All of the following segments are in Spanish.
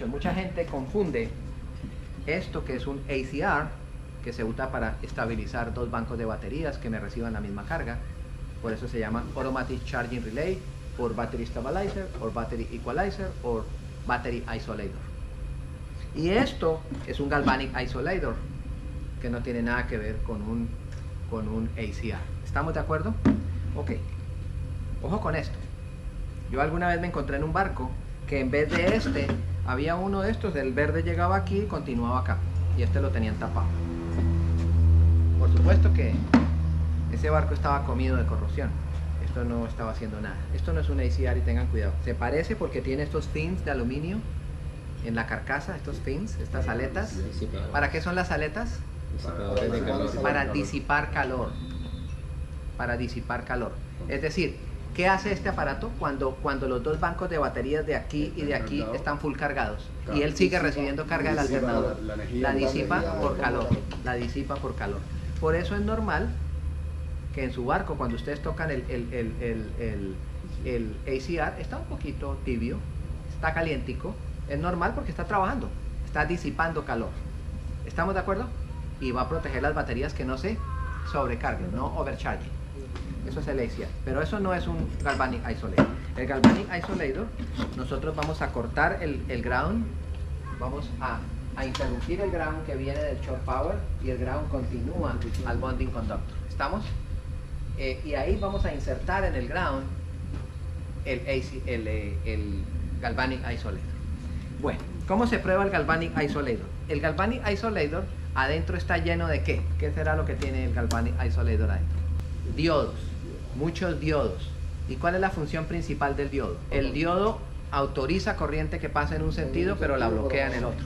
mucho. Mucha gente confunde esto que es un ACR, que se usa para estabilizar dos bancos de baterías que me reciban la misma carga. Por eso se llama Automatic Charging Relay, or Battery Stabilizer, or Battery Equalizer, or Battery Isolator. Y esto es un Galvanic Isolator, que no tiene nada que ver con un ACR. ¿Estamos de acuerdo? Ok. Ojo con esto. Yo alguna vez me encontré en un barco que en vez de este, había uno de estos, el verde llegaba aquí y continuaba acá. Y este lo tenían tapado. Por supuesto que ese barco estaba comido de corrosión. Esto no estaba haciendo nada. Esto no es un ACR y tengan cuidado. Se parece porque tiene estos fins de aluminio en la carcasa, estos fins, estas aletas. ¿Para qué son las aletas? Para disipar calor. Para disipar calor. Es decir, ¿qué hace este aparato cuando los dos bancos de baterías de aquí y de aquí están full cargados? Y él sigue recibiendo carga del alternador. La disipa por calor. La disipa por calor. Por eso es normal que en su barco, cuando ustedes tocan el ACR, está un poquito tibio, está calientico. Es normal porque está trabajando, está disipando calor. ¿Estamos de acuerdo? Y va a proteger las baterías que no se sobrecarguen, no overcharging. Eso es el ACR, pero eso no es un Galvanic Isolator. El Galvanic Isolator, nosotros vamos a cortar el ground, vamos a interrumpir el ground que viene del short power y el ground continúa al bonding conductor. ¿Estamos? Y ahí vamos a insertar en el ground el Galvanic Isolator. Bueno, ¿cómo se prueba el Galvanic Isolator? El Galvanic Isolator adentro está lleno de ¿qué? ¿Qué será lo que tiene el Galvanic Isolator adentro? Diodos, muchos diodos. ¿Y cuál es la función principal del diodo? El diodo autoriza corriente que pasa en un sentido, pero la bloquea en el otro.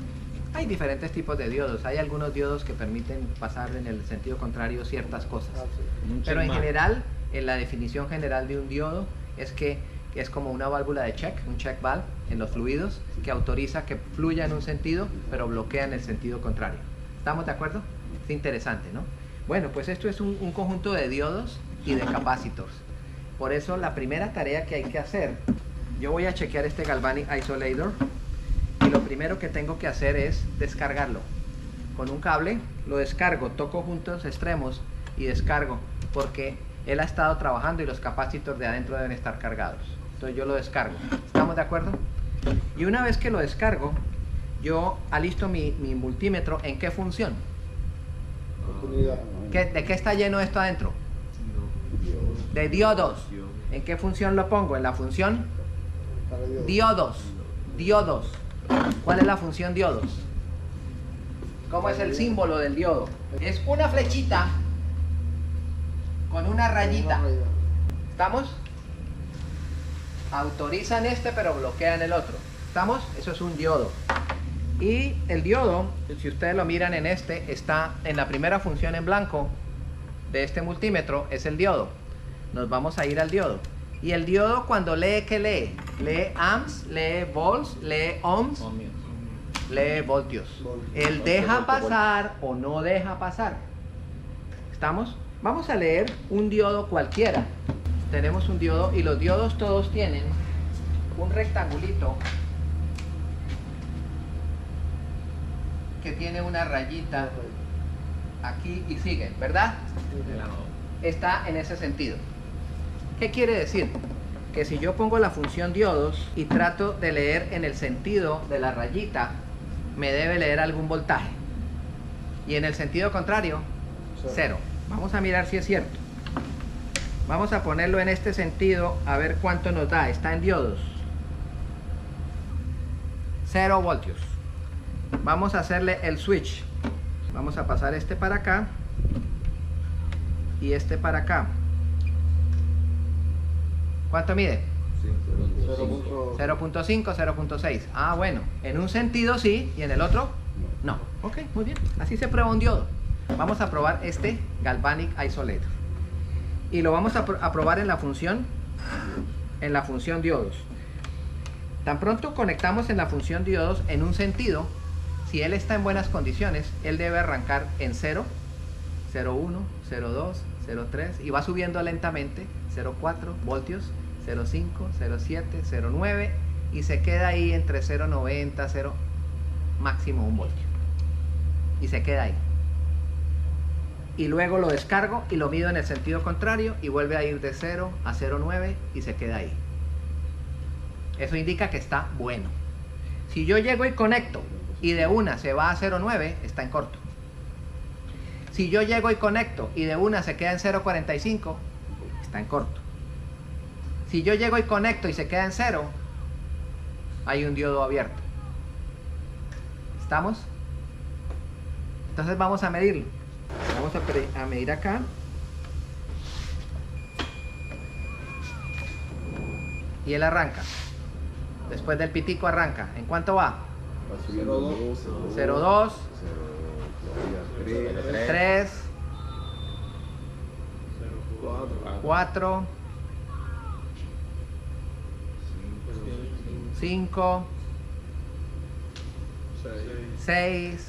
Hay diferentes tipos de diodos. Hay algunos diodos que permiten pasar en el sentido contrario ciertas cosas. Pero en general, en la definición general de un diodo es que es como una válvula de check, un check valve en los fluidos, que autoriza que fluya en un sentido, pero bloquea en el sentido contrario. ¿Estamos de acuerdo? Es interesante, ¿no? Bueno, pues esto es un conjunto de diodos y de capacitors. Por eso la primera tarea que hay que hacer, yo voy a chequear este Galvanic Isolator y lo primero que tengo que hacer es descargarlo. Con un cable lo descargo, toco juntos extremos y descargo, porque él ha estado trabajando y los capacitors de adentro deben estar cargados. Entonces yo lo descargo. ¿Estamos de acuerdo? Y una vez que lo descargo, yo alisto mi multímetro. ¿En qué función? ¿De qué está lleno esto adentro? De diodos. ¿En qué función lo pongo? En la función diodos. Diodos. ¿Cuál es la función diodos? ¿Cómo es el símbolo del diodo? Es una flechita con una rayita. ¿Estamos? Autorizan este pero bloquean el otro. ¿Estamos? Eso es un diodo. Y el diodo, si ustedes lo miran en este, está en la primera función en blanco de este multímetro, es el diodo. Nos vamos a ir al diodo. Y el diodo cuando lee, ¿qué lee? Lee amps, lee volts, lee ohms, lee voltios. Él deja pasar o no deja pasar. ¿Estamos? Vamos a leer un diodo cualquiera. Tenemos un diodo y los diodos todos tienen un rectangulito que tiene una rayita aquí y sigue, ¿verdad? Está en ese sentido. ¿Qué quiere decir? Que si yo pongo la función diodos y trato de leer en el sentido de la rayita, me debe leer algún voltaje. Y en el sentido contrario, cero. Vamos a mirar si es cierto. Vamos a ponerlo en este sentido a ver cuánto nos da. Está en diodos. 0 voltios. Vamos a hacerle el switch. Vamos a pasar este para acá y este para acá. ¿Cuánto mide? 0.5, 0.6. Ah, bueno. En un sentido sí y en el otro no. Ok, muy bien. Así se prueba un diodo. Vamos a probar este Galvanic Isolator. Y lo vamos a probar en la función diodos. Tan pronto conectamos en la función diodos en un sentido, si él está en buenas condiciones, él debe arrancar en 0, 0.1, 0.2, 0.3 y va subiendo lentamente, 0.4 voltios, 0.5, 0.7, 0.9 y se queda ahí entre 0.90, 0. máximo 1 voltio. Y se queda ahí. Y luego lo descargo y lo mido en el sentido contrario y vuelve a ir de 0 a 0,9 y se queda ahí. Eso indica que está bueno. Si yo llego y conecto y de una se va a 0,9, está en corto. Si yo llego y conecto y de una se queda en 0,45, está en corto. Si yo llego y conecto y se queda en 0, hay un diodo abierto. ¿Estamos? Entonces vamos a medirlo. Vamos a medir acá. Y él arranca. Después del pitico arranca. ¿En cuánto va? 0,2, 3, 4, 5, 6,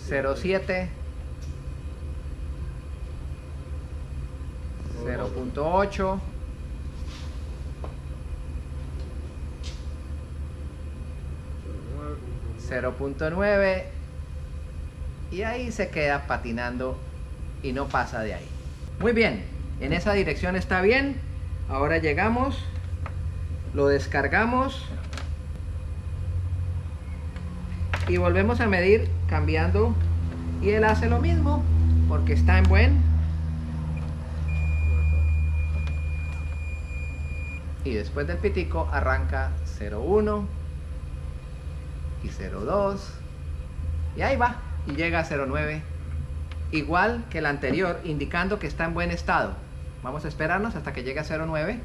0,7, 0,8, 0,9 y ahí se queda patinando y no pasa de ahí. Muy bien, en esa dirección está bien. Ahora llegamos, lo descargamos y volvemos a medir cambiando y él hace lo mismo porque está en buen. Y después del pitico arranca 0,1 y 0,2 y ahí va y llega a 0,9 igual que el anterior, indicando que está en buen estado. Vamos a esperarnos hasta que llegue a 0,9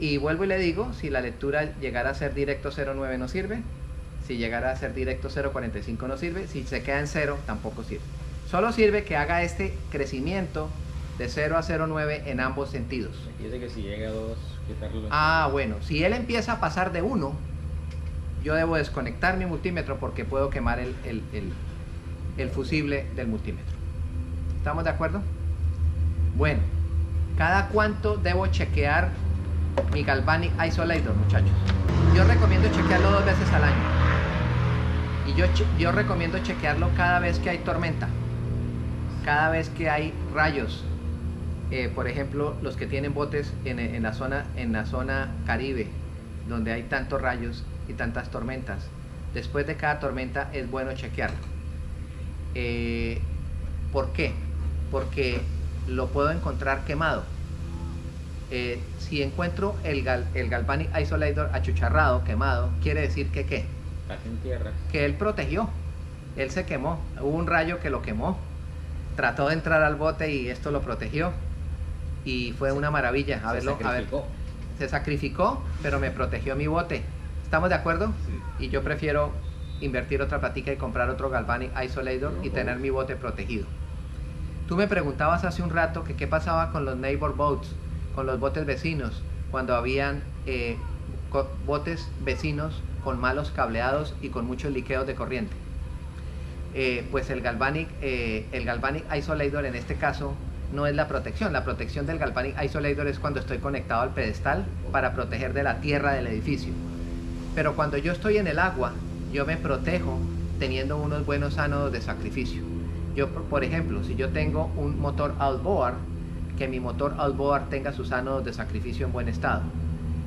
y vuelvo y le digo, si la lectura llegara a ser directo 0,9 no sirve, si llegara a ser directo 0,45 no sirve, si se queda en 0 tampoco sirve. Solo sirve que haga este crecimiento de 0 a 0,9 en ambos sentidos. Dice que si llega a 2, quitarlo. Ah, bueno, si él empieza a pasar de 1, yo debo desconectar mi multímetro porque puedo quemar el fusible del multímetro. ¿Estamos de acuerdo? Bueno, ¿cada cuánto debo chequear mi Galvanic Isolator, muchachos? Yo recomiendo chequearlo 2 veces al año. Y yo recomiendo chequearlo cada vez que hay tormenta, cada vez que hay rayos. Por ejemplo, los que tienen botes en la zona Caribe, donde hay tantos rayos y tantas tormentas. Después de cada tormenta es bueno chequearlo. ¿Por qué? Porque lo puedo encontrar quemado. Si encuentro el Galvanic Isolator achucharrado, quemado, quiere decir que ¿qué? Casi en tierra. Que él protegió, él se quemó, hubo un rayo que lo quemó, trató de entrar al bote y esto lo protegió y fue una maravilla. Se sacrificó, pero me protegió mi bote. ¿Estamos de acuerdo? Sí. Y yo prefiero invertir otra platica y comprar otro Galvanic Isolator y tener mi bote protegido. Tú me preguntabas hace un rato que qué pasaba con los neighbor boats, con los botes vecinos, cuando habían botes vecinos con malos cableados y con muchos liqueos de corriente. Pues el Galvanic Isolator en este caso no es la protección. La protección del Galvanic Isolator es cuando estoy conectado al pedestal para proteger de la tierra del edificio. Pero cuando yo estoy en el agua, yo me protejo teniendo unos buenos ánodos de sacrificio. Yo, por ejemplo, si yo tengo un motor outboard, que mi motor outboard tenga sus ánodos de sacrificio en buen estado,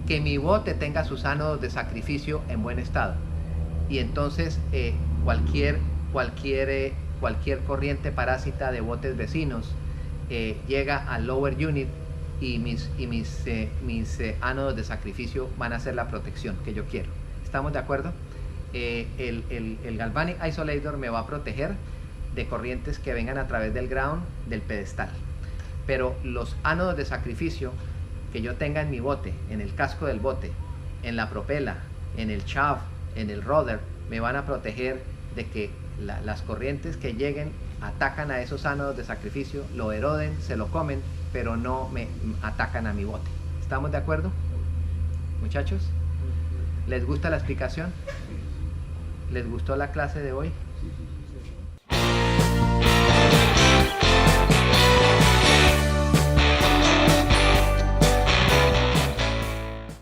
que mi bote tenga sus ánodos de sacrificio en buen estado, y entonces cualquier corriente parásita de botes vecinos llega al lower unit y mis ánodos de sacrificio van a ser la protección que yo quiero. ¿Estamos de acuerdo? El Galvanic Isolator me va a proteger de corrientes que vengan a través del ground, del pedestal, pero los ánodos de sacrificio que yo tenga en mi bote, en el casco del bote, en la propela, en el shaft, en el rudder, me van a proteger de que las corrientes que lleguen atacan a esos ánodos de sacrificio, lo eroden, se lo comen, pero no me atacan a mi bote. ¿Estamos de acuerdo, muchachos? ¿Les gusta la explicación? ¿Les gustó la clase de hoy?